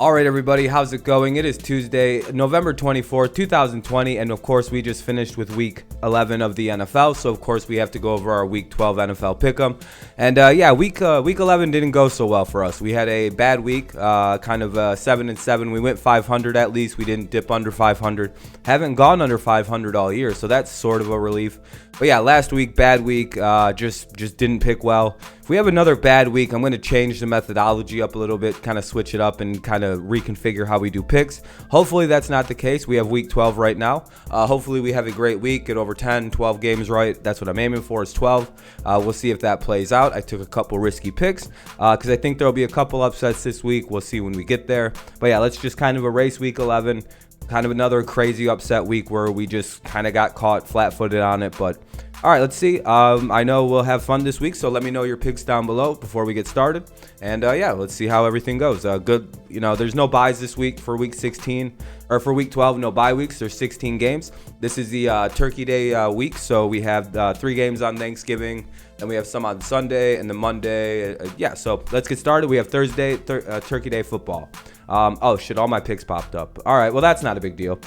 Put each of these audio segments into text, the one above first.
All right, everybody, how's it going? It is Tuesday, November 24th, 2020, and of course, we just finished with Week 11 of the NFL, so of course, we have to go over our Week 12 NFL pick'em. And Week 11 didn't go so well for us. We had a bad week, kind of 7-7. We went 500 at least. We didn't dip under 500. Haven't gone under 500 all year, so that's sort of a relief. But yeah, last week, bad week, just didn't pick well. If we have another bad week, I'm going to change the methodology up a little bit, kind of switch it up and kind of reconfigure how we do picks. Hopefully that's not the case. We have week 12 right now. Hopefully we have a great week, get over 10, 12 games right. That's what I'm aiming for, is 12. We'll see if that plays out. I took a couple risky picks because I think there'll be a couple upsets this week. We'll see when we get there. But yeah, let's just kind of erase week 11. Kind of another crazy upset week where we just kind of got caught flat-footed on it. But all right, let's see. I know we'll have fun this week, so let me know your picks down below before we get started. And yeah, let's see how everything goes. Good, there's no buys this week for week 16 or for week 12. No bye weeks. There's 16 games. This is the Turkey Day week, so we have 3 games on Thanksgiving, and we have some on Sunday and then Monday. Yeah, so let's get started. We have Thursday, Turkey Day football. Oh shit, all my picks popped up. All right, well, that's not a big deal.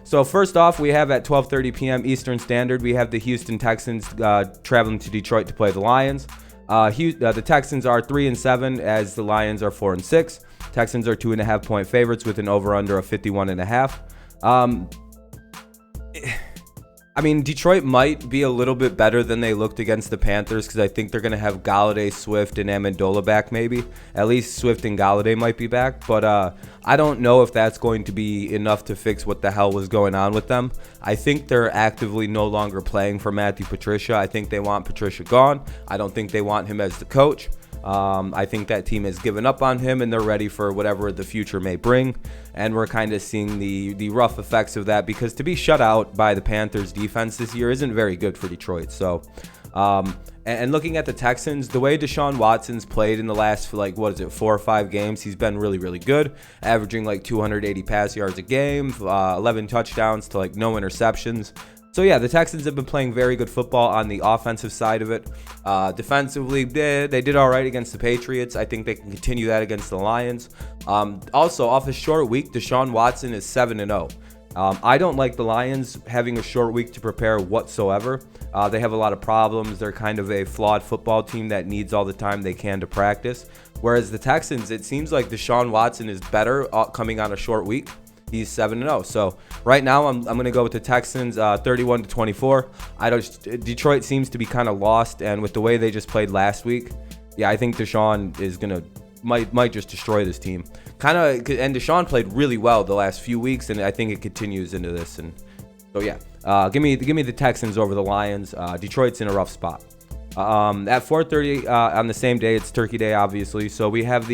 So first off, we have at 12:30 p.m. Eastern Standard, we have the Houston Texans traveling to Detroit to play the Lions. The Texans are 3-7 as the Lions are 4-6. Texans are 2.5 point favorites with an over/under of 51.5. I mean, Detroit might be a little bit better than they looked against the Panthers because I think they're going to have Galladay, Swift, and Amendola back maybe. At least Swift and Galladay might be back. But I don't know if that's going to be enough to fix what the hell was going on with them. I think they're actively no longer playing for Matthew Patricia. I think they want Patricia gone. I don't think they want him as the coach. I think that team has given up on him and they're ready for whatever the future may bring. And we're kind of seeing the rough effects of that because to be shut out by the Panthers defense this year isn't very good for Detroit. So, and looking at the Texans, the way Deshaun Watson's played in the last, 4 or 5 games, he's been really, really good, averaging 280 pass yards a game, 11 touchdowns to no interceptions. So yeah, the Texans have been playing very good football on the offensive side of it. Defensively, they did all right against the Patriots. I think they can continue that against the Lions. Also, off a short week, Deshaun Watson is 7-0. I don't like the Lions having a short week to prepare whatsoever. They have a lot of problems. They're kind of a flawed football team that needs all the time they can to practice. Whereas the Texans, it seems like Deshaun Watson is better coming on a short week. He's 7-0. So right now I'm going to go with the Texans 31-24. Detroit seems to be kind of lost, and with the way they just played last week, yeah, I think Deshaun is might just destroy this team. And Deshaun played really well the last few weeks, and I think it continues into this. And so yeah, give me the Texans over the Lions. Detroit's in a rough spot. At 4:30 on the same day, it's Turkey Day, obviously. So we have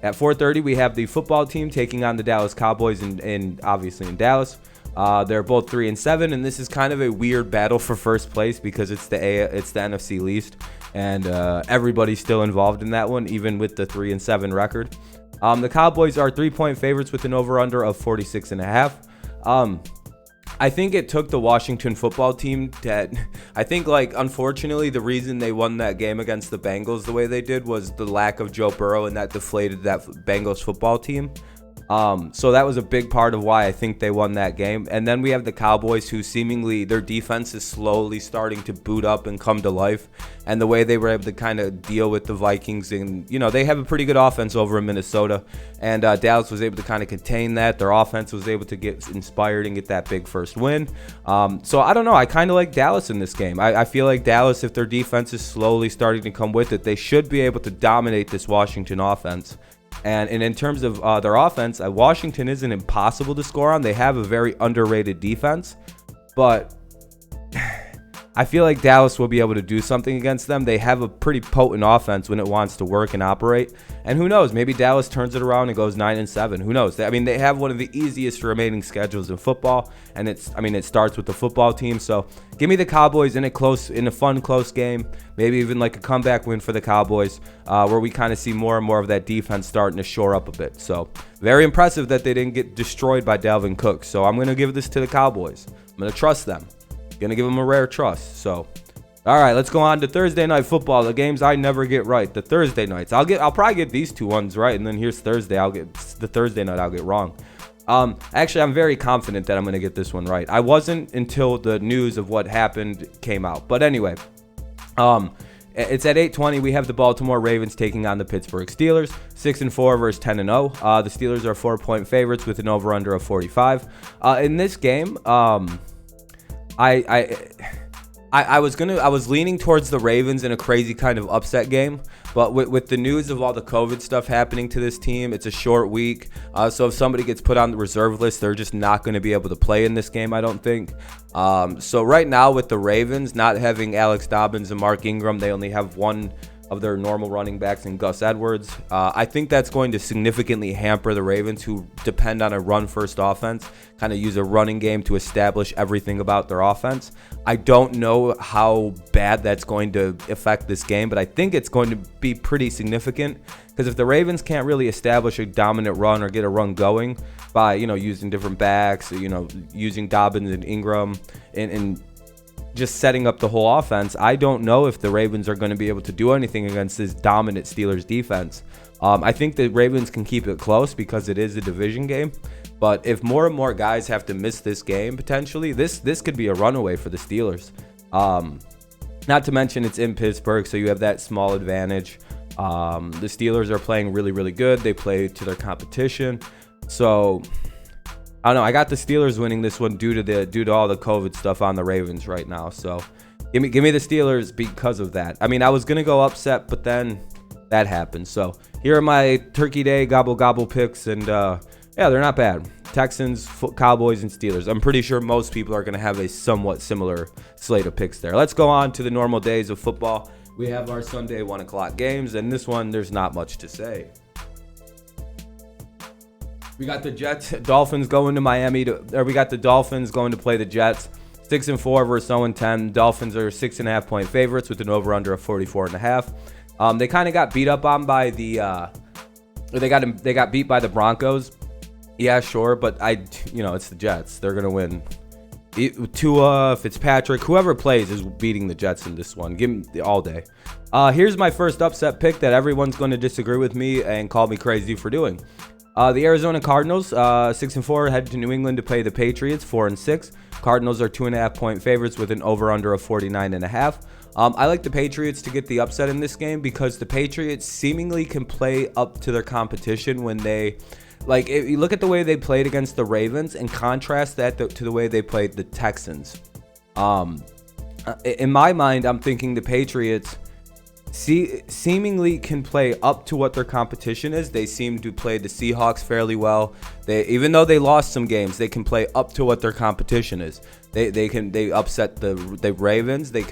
at 4:30, we have the football team taking on the Dallas Cowboys, obviously in Dallas. They're both 3-7, and this is kind of a weird battle for first place because it's the NFC least, and everybody's still involved in that one, even with the 3-7 record. The Cowboys are 3-point favorites with an over/under of 46.5. I think it took the Washington football team unfortunately, the reason they won that game against the Bengals the way they did was the lack of Joe Burrow, and that deflated that Bengals football team. So that was a big part of why I think they won that game. And then we have the Cowboys, who seemingly their defense is slowly starting to boot up and come to life. And the way they were able to kind of deal with the Vikings, and they have a pretty good offense over in Minnesota, and Dallas was able to kind of contain that. Their offense was able to get inspired and get that big first win. So I don't know. I kind of like Dallas in this game. I feel like Dallas, if their defense is slowly starting to come with it, they should be able to dominate this Washington offense. And in terms of their offense, Washington isn't impossible to score on. They have a very underrated defense, but I feel like Dallas will be able to do something against them. They have a pretty potent offense when it wants to work and operate. And who knows? Maybe Dallas turns it around and goes 9-7. Who knows? They have one of the easiest remaining schedules in football, and it starts with the football team. So give me the Cowboys in a fun, close game. Maybe even a comeback win for the Cowboys, where we kind of see more and more of that defense starting to shore up a bit. So very impressive that they didn't get destroyed by Dalvin Cook. So I'm going to give this to the Cowboys. I'm going to trust them. Gonna give them a rare trust. So all right, let's go on to Thursday night football, the games I never get right, the Thursday nights. I'll probably get these two ones right, and then here's Thursday. I'll get the Thursday night I'll get wrong. Actually, I'm very confident that I'm going to get this one right. I wasn't until the news of what happened came out. But anyway, it's at 8:20. We have the Baltimore Ravens taking on the Pittsburgh Steelers. 6-4 versus 10-0. The Steelers are 4-point favorites with an over/under of 45. In this game, I was leaning towards the Ravens in a crazy kind of upset game, but with the news of all the COVID stuff happening to this team, it's a short week. So if somebody gets put on the reserve list, they're just not going to be able to play in this game, I don't think. So right now with the Ravens not having Alex Dobbins and Mark Ingram, they only have one of their normal running backs in Gus Edwards. I think that's going to significantly hamper the Ravens, who depend on a run-first offense, kind of use a running game to establish everything about their offense. I don't know how bad that's going to affect this game, but I think it's going to be pretty significant, because if the Ravens can't really establish a dominant run or get a run going by, using different backs, using Dobbins and Ingram and just setting up the whole offense, I don't know if the Ravens are going to be able to do anything against this dominant Steelers defense. I think the Ravens can keep it close because it is a division game. But if more and more guys have to miss this game, potentially, this could be a runaway for the Steelers. Not to mention it's in Pittsburgh, so you have that small advantage. The Steelers are playing really, really good. They play to their competition. So I don't know. I got the Steelers winning this one due to all the COVID stuff on the Ravens right now. So give me the Steelers because of that. I mean, I was gonna go upset, but then that happened. So here are my Turkey Day gobble gobble picks, and yeah, they're not bad. Texans, Cowboys, and Steelers. I'm pretty sure most people are gonna have a somewhat similar slate of picks there. Let's go on to the normal days of football. We have our Sunday 1 o'clock games, and this one there's not much to say. We got the Dolphins going to Miami. We got the Dolphins going to play the Jets. 6-4 versus 0-10. Dolphins are 6.5-point favorites with an over/under of 44.5. They kind of got beat up on by the. They got beat by the Broncos. Yeah, sure, but it's the Jets. They're gonna win. Tua, Fitzpatrick, whoever plays is beating the Jets in this one. Give them all day. Here's my first upset pick that everyone's going to disagree with me and call me crazy for doing. The Arizona Cardinals, 6-4, head to New England to play the Patriots, 4-6. Cardinals are 2.5-point favorites with an over/under of 49.5. I like the Patriots to get the upset in this game because the Patriots seemingly can play up to their competition when they, if you look at the way they played against the Ravens and contrast that to the way they played the Texans. In my mind, I'm thinking the Patriots seemingly can play up to what their competition is. They seem to play the Seahawks fairly well. Even though they lost some games, they can play up to what their competition is. They upset the Ravens. They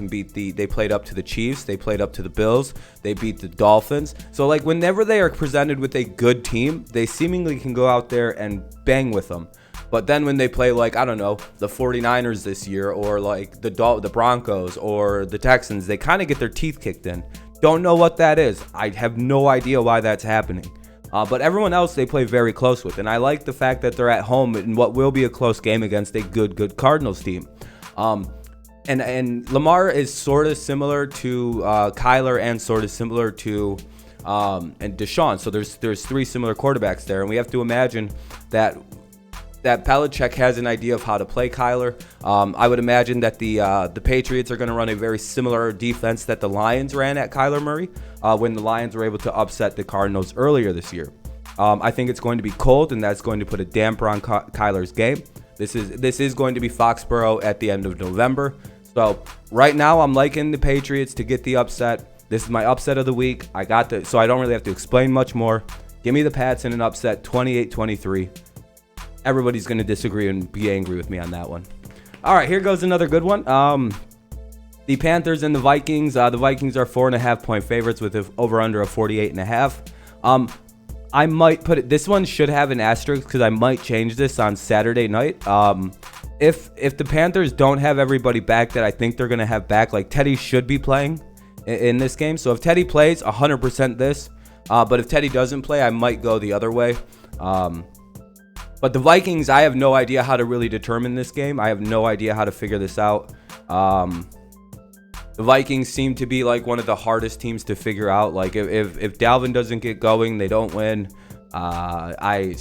played up to the Chiefs. They played up to the Bills. They beat the Dolphins. So whenever they are presented with a good team, they seemingly can go out there and bang with them. But then when they play the 49ers this year, or the Broncos or the Texans, they kind of get their teeth kicked in. Don't know what that is. I have no idea why that's happening. But everyone else they play very close with. And I like the fact that they're at home in what will be a close game against a good Cardinals team. And Lamar is sort of similar to Kyler and sort of similar to and Deshaun. So there's three similar quarterbacks there. And we have to imagine that Belichick has an idea of how to play Kyler. I would imagine that the Patriots are going to run a very similar defense that the Lions ran at Kyler Murray when the Lions were able to upset the Cardinals earlier this year. I think it's going to be cold, and that's going to put a damper on Kyler's game. This is going to be Foxborough at the end of November. So right now I'm liking the Patriots to get the upset. This is my upset of the week. So I don't really have to explain much more. Give me the Pats in an upset, 28-23. Everybody's going to disagree and be angry with me on that one. All right, here goes another good one. The Panthers and the Vikings. The Vikings are 4.5-point favorites with an over/under of 48.5. I might put it. This one should have an asterisk because I might change this on Saturday night. If the Panthers don't have everybody back that I think they're going to have back, Teddy should be playing in this game. So if Teddy plays, 100% this. But if Teddy doesn't play, I might go the other way. But the Vikings, I have no idea how to really determine this game. I have no idea how to figure this out. The Vikings seem to be one of the hardest teams to figure out. If Dalvin doesn't get going, they don't win. I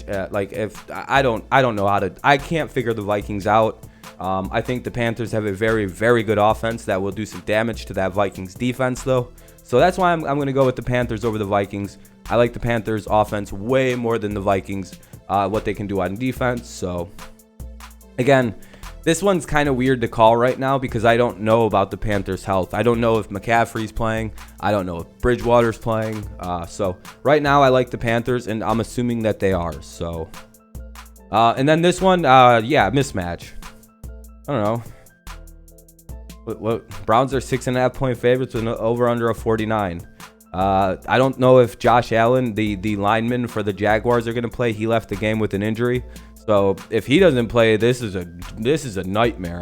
can't figure the Vikings out. I think the Panthers have a very, very good offense that will do some damage to that Vikings defense, though. So that's why I'm going to go with the Panthers over the Vikings. I like the Panthers offense way more than the Vikings, what they can do on defense. So again, this one's kind of weird to call right now because I don't know about the Panthers' health. I don't know if McCaffrey's playing. I don't know if Bridgewater's playing. So right now I like the Panthers, and I'm assuming that they are. So, and then this one, mismatch. I don't know. What Browns are 6.5 point favorites with an over under of 49. I don't know if Josh Allen, the lineman for the Jaguars, are going to play. He left the game with an injury. So if he doesn't play, this is a nightmare.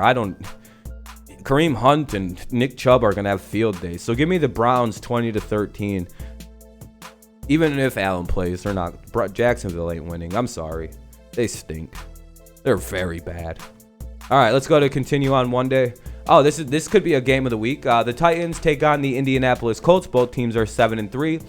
Kareem Hunt and Nick Chubb are going to have field days. So give me the Browns 20-13. Even if Allen plays, they're not. Jacksonville ain't winning. I'm sorry. They stink. They're very bad. All right, let's go to continue on one day. Oh, this could be a game of the week. The Titans take on the Indianapolis Colts. Both teams are 7-3.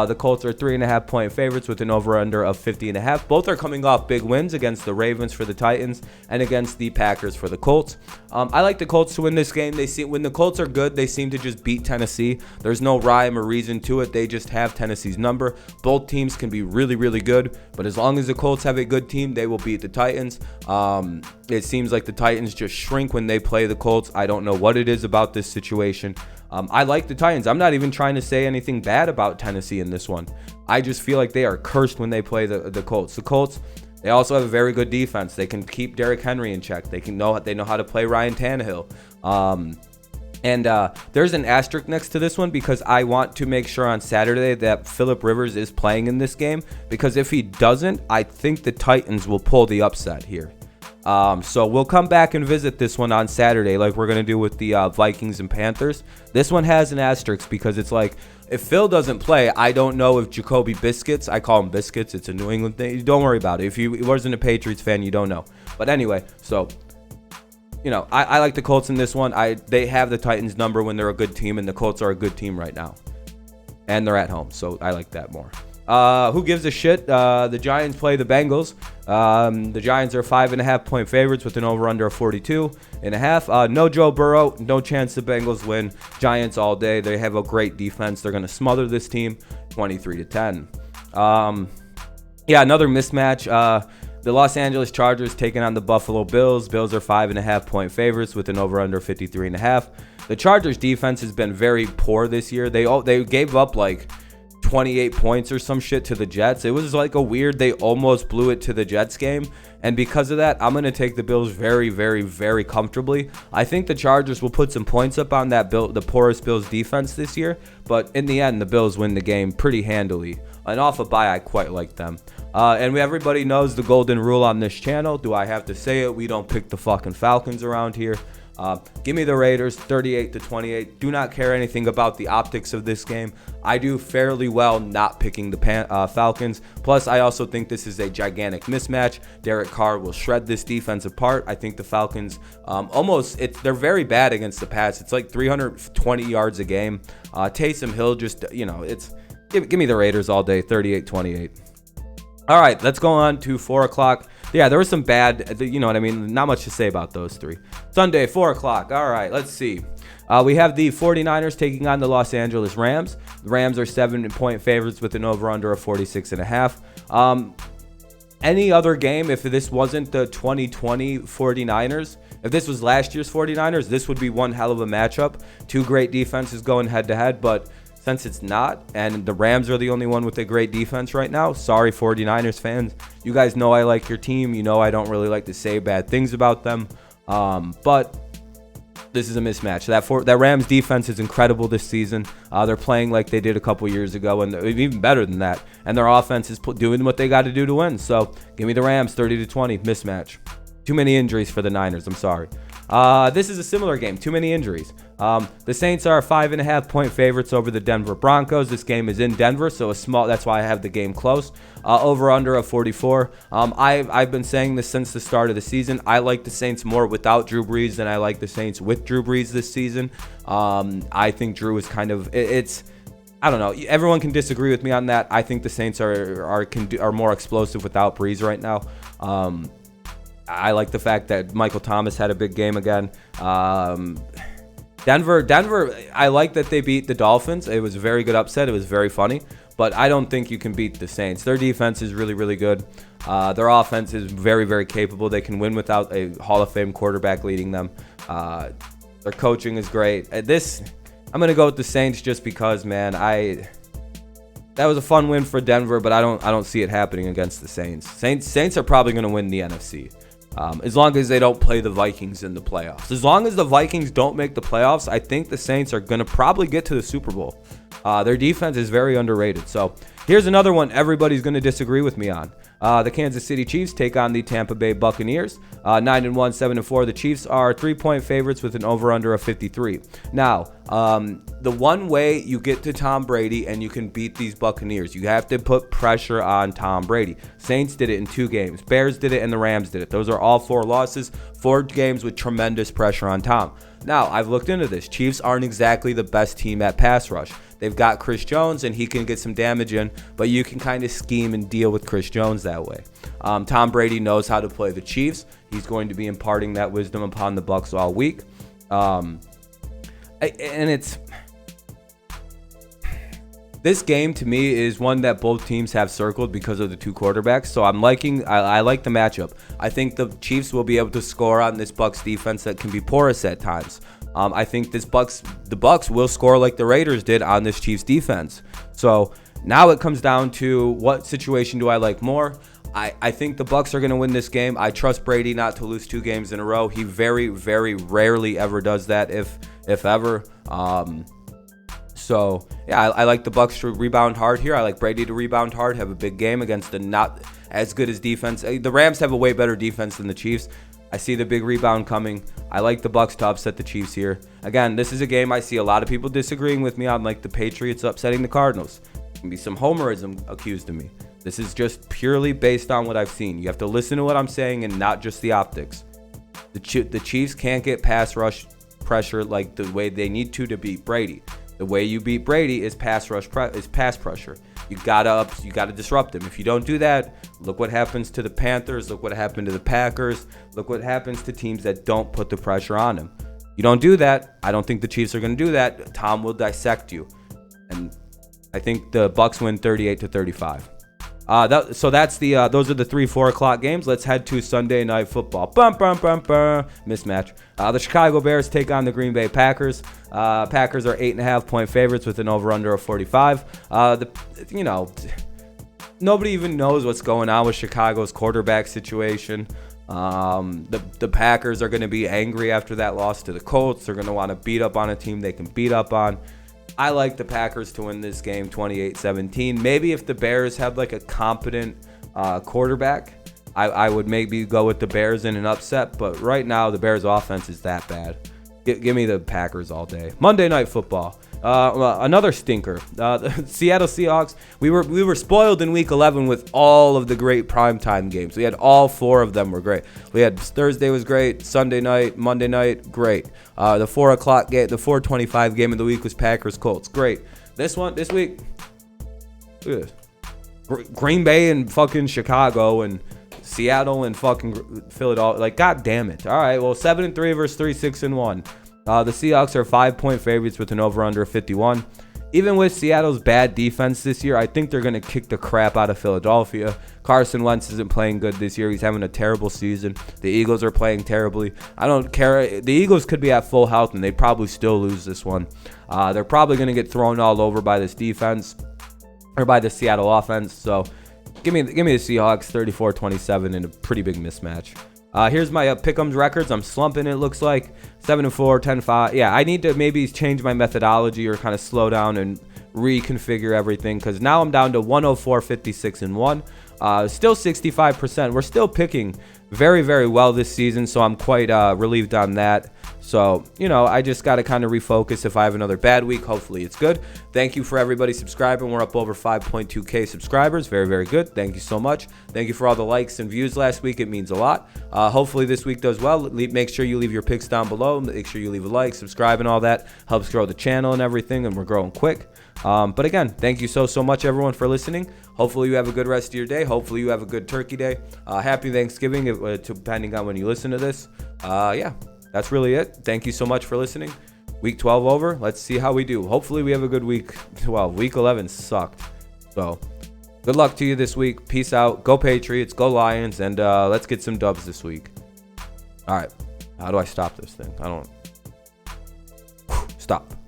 The Colts are 3.5 point favorites with an over/under of 50.5. Both are coming off big wins against the Ravens for the Titans and against the Packers for the Colts. I like the Colts to win this game. When the Colts are good, they seem to just beat Tennessee. There's no rhyme or reason to it. They just have Tennessee's number. Both teams can be really, really good, but as long as the Colts have a good team, they will beat the Titans. It seems like the Titans just shrink when they play the Colts. I don't know what it is about this situation. I like the Titans. I'm not even trying to say anything bad about Tennessee in this one. I just feel like they are cursed when they play the Colts. The Colts, they also have a very good defense. They can keep Derrick Henry in check. They know how to play Ryan Tannehill. There's an asterisk next to this one because I want to make sure on Saturday that Phillip Rivers is playing in this game, because if he doesn't, I think the Titans will pull the upset here. So we'll come back and visit this one on Saturday like we're going to do with the Vikings and Panthers. This one has an asterisk because it's like, if Phil doesn't play, I don't know if Jacoby Biscuits, I call him Biscuits, it's a New England thing. Don't worry about it. If he wasn't a Patriots fan, you don't know. But anyway, so, I like the Colts in this one. They have the Titans number when they're a good team, and the Colts are a good team right now. And they're at home, so I like that more. Who gives a shit? The Giants play the Bengals. The Giants are 5.5 point favorites with an over/under of 42.5. No Joe Burrow. No chance the Bengals win. Giants all day. They have a great defense. They're going to smother this team 23-10. Another mismatch. The Los Angeles Chargers taking on the Buffalo Bills. Bills are 5.5 point favorites with an over/under 53.5. The Chargers defense has been very poor this year. They gave up like 28 points or some shit to the Jets. It was like they almost blew it to the Jets game. And because of that, I'm going to take the Bills very, very, very comfortably. I think the Chargers will put some points up on the poorest Bills defense this year. But in the end, the Bills win the game pretty handily. And off a bye, I quite like them. And everybody knows the golden rule on this channel. Do I have to say it? We don't pick the fucking Falcons around here. Give me the Raiders 38-28. Do not care anything about the optics of this game. I do fairly well not picking the Falcons. Plus, I also think this is a gigantic mismatch. Derek Carr will shred this defense apart. I think the Falcons they're very bad against the pass. It's like 320 yards a game. Taysom Hill give me the Raiders all day 38-28. All right, let's go on to 4 o'clock. Yeah, there was some bad, you know what I mean? Not much to say about those three. Sunday, 4 o'clock. All right, let's see. We have the 49ers taking on the Los Angeles Rams. The Rams are 7 point favorites with an over/under of 46.5. Any other game, if this wasn't the 2020 49ers, if this was last year's 49ers, this would be one hell of a matchup. Two great defenses going head-to-head, but since it's not, and the Rams are the only one with a great defense right now, sorry 49ers fans. You guys know I like your team. You know I don't really like to say bad things about them. But this is a mismatch. That Rams defense is incredible this season. They're playing like they did a couple years ago, and they're even better than that. And their offense is doing what they got to do to win. So give me the Rams 30-20 mismatch. Too many injuries for the Niners. I'm sorry. This is a similar game. Too many injuries. The Saints are 5.5 point favorites over the Denver Broncos. This game is in Denver, so that's why I have the game close. Over/under of 44. I've been saying this since the start of the season. I like the Saints more without Drew Brees than I like the Saints with Drew Brees this season. I think Drew is I don't know. Everyone can disagree with me on that. I think the Saints are more explosive without Breeze right now. I like the fact that Michael Thomas had a big game again. Denver, I like that they beat the Dolphins. It was a very good upset. It was very funny. But I don't think you can beat the Saints. Their defense is really, really good. Their offense is very, very capable. They can win without a Hall of Fame quarterback leading them. Their coaching is great. I'm going to go with the Saints just because, man, that was a fun win for Denver, but I don't see it happening against the Saints. Saints are probably going to win the NFC. As long as they don't play the Vikings in the playoffs. As long as the Vikings don't make the playoffs, I think the Saints are going to probably get to the Super Bowl. Their defense is very underrated. So here's another one everybody's going to disagree with me on. The Kansas City Chiefs take on the Tampa Bay Buccaneers. 9-1, 7-4. The Chiefs are 3-point favorites with an over-under of 53. Now, the one way you get to Tom Brady and you can beat these Buccaneers, you have to put pressure on Tom Brady. Saints did it in 2 games. Bears did it and the Rams did it. Those are all 4 losses, 4 games with tremendous pressure on Tom. Now, I've looked into this. Chiefs aren't exactly the best team at pass rush. They've got Chris Jones, and he can get some damage in, but you can kind of scheme and deal with Chris Jones that way. Tom Brady knows how to play the Chiefs. He's going to be imparting that wisdom upon the Bucs all week. This game, to me, is one that both teams have circled because of the 2 quarterbacks. So I like the matchup. I think the Chiefs will be able to score on this Bucs defense that can be porous at times. I think the Bucs will score like the Raiders did on this Chiefs defense. So now it comes down to what situation do I like more? I think the Bucs are going to win this game. I trust Brady not to lose 2 games in a row. He very, very rarely ever does that, if ever. So yeah, I like the Bucs to rebound hard here. I like Brady to rebound hard, have a big game against the not as good as defense. The Rams have a way better defense than the Chiefs. I see the big rebound coming. I like the Bucs to upset the Chiefs here. Again, this is a game I see a lot of people disagreeing with me on, like the Patriots upsetting the Cardinals. There can be some homerism accused of me. This is just purely based on what I've seen. You have to listen to what I'm saying and not just the optics. The Chiefs can't get pass rush pressure like the way they need to beat Brady. The way you beat Brady is pass pressure. You gotta disrupt him. If you don't do that, look what happens to the Panthers. Look what happened to the Packers. Look what happens to teams that don't put the pressure on him. You don't do that. I don't think the Chiefs are going to do that. Tom will dissect you, and I think the Bucs win 38-35. So that's those are the 3-4 o'clock games. Let's head to Sunday Night Football. Mismatch. The Chicago Bears take on the Green Bay Packers. Packers are 8.5-point favorites with an over/under of 45. Nobody even knows what's going on with Chicago's quarterback situation. The Packers are going to be angry after that loss to the Colts. They're going to want to beat up on a team they can beat up on. I like the Packers to win this game 28-17. Maybe if the Bears had like a competent quarterback, I would maybe go with the Bears in an upset. But right now, the Bears' offense is that bad. Give me the Packers all day. Monday Night Football. Another stinker. The Seattle Seahawks. We were spoiled in Week 11 with all of the great primetime games. We had all 4 of them were great. We had Thursday was great. Sunday night, Monday night, great. The 4 o'clock game, the 4:25 game of the week was Packers Colts. Great. This week, look at this. Green Bay and fucking Chicago and Seattle and fucking Philadelphia. Like, god damn it. All right, well, 7-3 versus 3-6-1. The Seahawks are 5-point favorites with an over/under of 51. Even with Seattle's bad defense this year, I think they're going to kick the crap out of Philadelphia. Carson Wentz isn't playing good this year. He's having a terrible season. The Eagles are playing terribly. I don't care. The Eagles could be at full health, and they'd probably still lose this one. They're probably going to get thrown all over by this defense or by the Seattle offense. So give me the Seahawks 34-27 in a pretty big mismatch. Here's my pick'ems records. I'm slumping, it looks like. 7-4, 10-5. Yeah, I need to maybe change my methodology or kind of slow down and reconfigure everything, because now I'm down to 104, 56-1. Still 65%. We're still picking very, very well this season, so I'm quite relieved on that. So, I just got to kind of refocus. If I have another bad week, hopefully it's good. Thank you for everybody subscribing. We're up over 5.2K subscribers. Very, very good. Thank you so much. Thank you for all the likes and views last week. It means a lot. Hopefully this week does well. Make sure you leave your picks down below. Make sure you leave a like, subscribe, and all that. Helps grow the channel and everything, and we're growing quick. But again, thank you so much, everyone, for listening. Hopefully you have a good rest of your day. Hopefully you have a good turkey day. Happy Thanksgiving, depending on when you listen to this. Yeah, that's really it. Thank you so much for listening. Week 12 over. Let's see how we do. Hopefully we have a good week. Well, week 11 sucked. So good luck to you this week. Peace out. Go Patriots. Go Lions. And let's get some dubs this week. All right. How do I stop this thing? I don't. Stop.